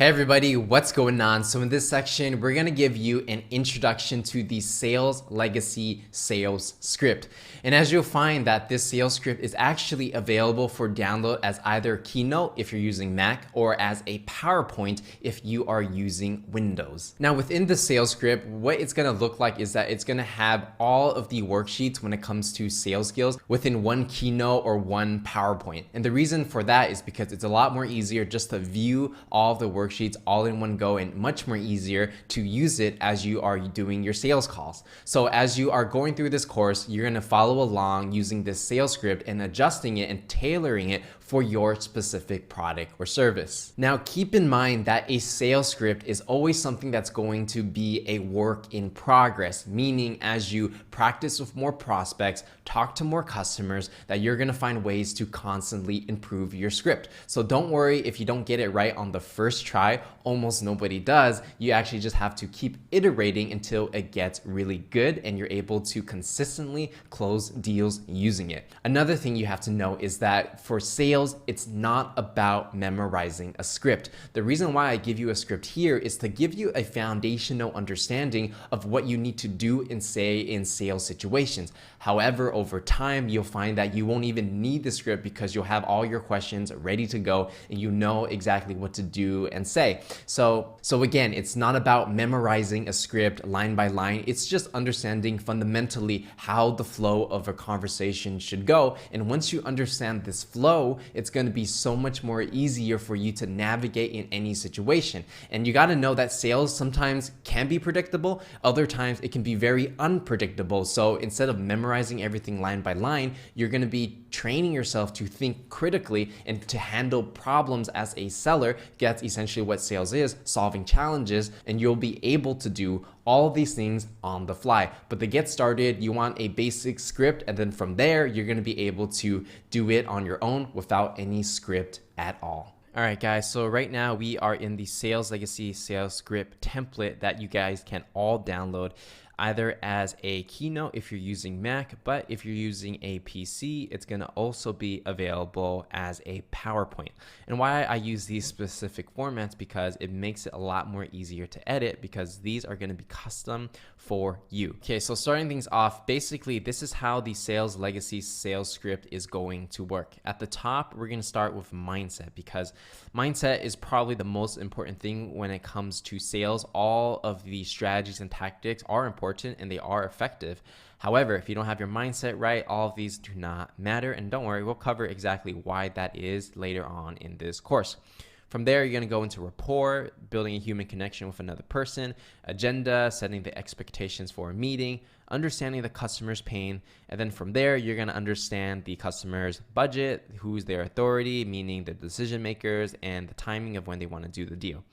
Hey everybody, what's going on? So in this section, we're gonna give you an introduction to the Sales Legacy sales script. And as you'll find that this sales script is actually available for download as either Keynote if you're using Mac or as a PowerPoint if you are using Windows. Now within the sales script, what it's gonna look like is that it's gonna have all of the worksheets when it comes to sales skills within one Keynote or one PowerPoint. And the reason for that is because it's a lot more easier just to view all of the worksheets all in one go and much more easier to use it as you are doing your sales calls. So as you are going through this course, you're going to follow along using this sales script and adjusting it and tailoring it for your specific product or service. Now keep in mind that a sales script is always something that's going to be a work in progress, meaning as you practice with more prospects, talk to more customers, that you're going to find ways to constantly improve your script. So don't worry if you don't get it right on the first try. Almost nobody does. You actually just have to keep iterating until it gets really good and you're able to consistently close deals using it. Another thing you have to know is that for sales, it's not about memorizing a script. The reason why I give you a script here is to give you a foundational understanding of what you need to do in sales situations. However, over time, you'll find that you won't even need the script because you'll have all your questions ready to go and you know exactly what to do and say. So again, it's not about memorizing a script line by line. It's just understanding fundamentally how the flow of a conversation should go. And once you understand this flow, it's going to be so much more easier for you to navigate in any situation. And you got to know that sales sometimes can be predictable. Other times it can be very unpredictable. So instead of memorizing everything line by line, you're going to be training yourself to think critically and to handle problems as a seller. That's essentially what sales is, solving challenges, and you'll be able to do all of these things on the fly. But to get started, you want a basic script, and then from there, you're going to be able to do it on your own without any script at all. All right, guys, so right now we are in the Sales Legacy sales script template that you guys can all download either as a Keynote if you're using Mac, but if you're using a PC, it's going to also be available as a PowerPoint. And why I use these specific formats, because it makes it a lot more easier to edit, because these are going to be custom for you. Okay, so starting things off, basically this is how the Sales Legacy sales script is going to work. At the top, we're going to start with mindset, because mindset is probably the most important thing when it comes to sales. All of the strategies and tactics are important and they are effective. However, if you don't have your mindset right, all of these do not matter. And don't worry, we'll cover exactly why that is later on in this course. From there, you're going to go into rapport, building a human connection with another person, agenda, setting the expectations for a meeting, understanding the customer's pain. And then from there, you're going to understand the customer's budget, who's their authority, meaning the decision makers, and the timing of when they want to do the deal.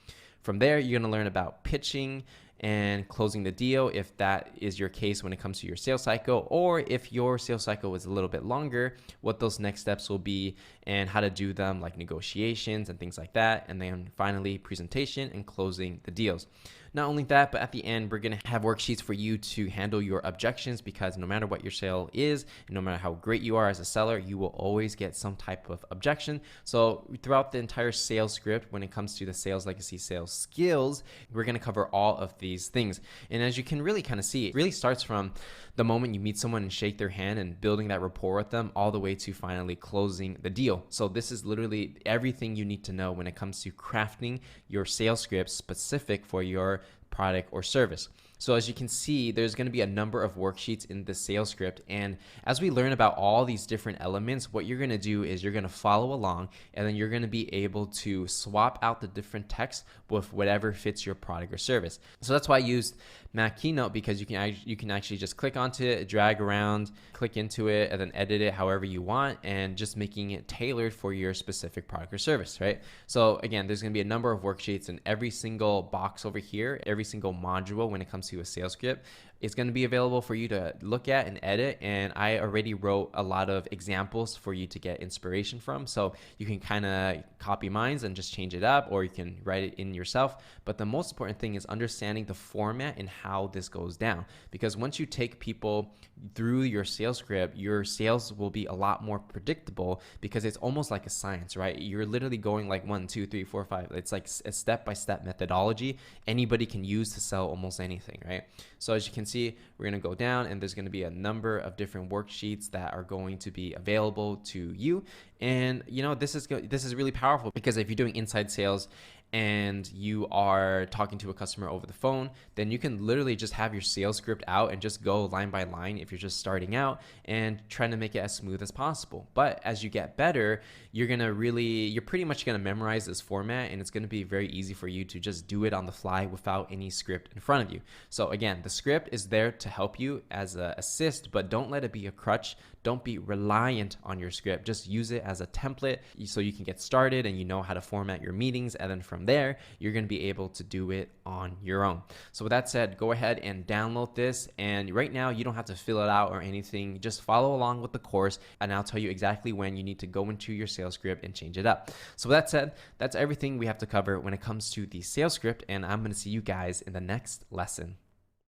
From there, you're going to learn about pitching and closing the deal if that is your case when it comes to your sales cycle, or if your sales cycle is a little bit longer, what those next steps will be and how to do them, like negotiations and things like that. And then finally, presentation and closing the deals. Not only that, but at the end, we're going to have worksheets for you to handle your objections, because no matter what your sale is, and no matter how great you are as a seller, you will always get some type of objection. So throughout the entire sales script, when it comes to the Sales Legacy sales skills, we're going to cover all of these things. And as you can really kind of see, it really starts from the moment you meet someone and shake their hand and building that rapport with them all the way to finally closing the deal. So this is literally everything you need to know when it comes to crafting your sales script specific for your product or service. So as you can see, there's going to be a number of worksheets in the sales script. And as we learn about all these different elements, what you're going to do is you're going to follow along, and then you're going to be able to swap out the different text with whatever fits your product or service. So that's why I used Mac Keynote, because you can actually just click onto it, drag around, click into it, and then edit it however you want, and just making it tailored for your specific product or service, right? So again, there's going to be a number of worksheets in every single box over here, every single module when it comes to a sales script It's going to be available for you to look at and edit. And I already wrote a lot of examples for you to get inspiration from. So you can kind of copy mine and just change it up, or you can write it in yourself. But the most important thing is understanding the format and how this goes down. Because once you take people through your sales script, your sales will be a lot more predictable, because it's almost like a science, right? You're literally going like 1, 2, 3, 4, 5. It's like a step-by-step methodology anybody can use to sell almost anything, right? So as you can see, we're going to go down, and there's going to be a number of different worksheets that are going to be available to you. And this is really powerful, because if you're doing inside sales and you are talking to a customer over the phone, then you can literally just have your sales script out and just go line by line if you're just starting out and trying to make it as smooth as possible. But as you get better, you're pretty much going to memorize this format, and it's going to be very easy for you to just do it on the fly without any script in front of you. So again, the script is there to help you as an assist, but don't let it be a crutch. Don't be reliant on your script. Just use it as a template so you can get started and you know how to format your meetings. And then from there, you're going to be able to do it on your own. So with that said, go ahead and download this. And right now, you don't have to fill it out or anything. Just follow along with the course, and I'll tell you exactly when you need to go into your sales script and change it up. So with that said, that's everything we have to cover when it comes to the sales script. And I'm going to see you guys in the next lesson.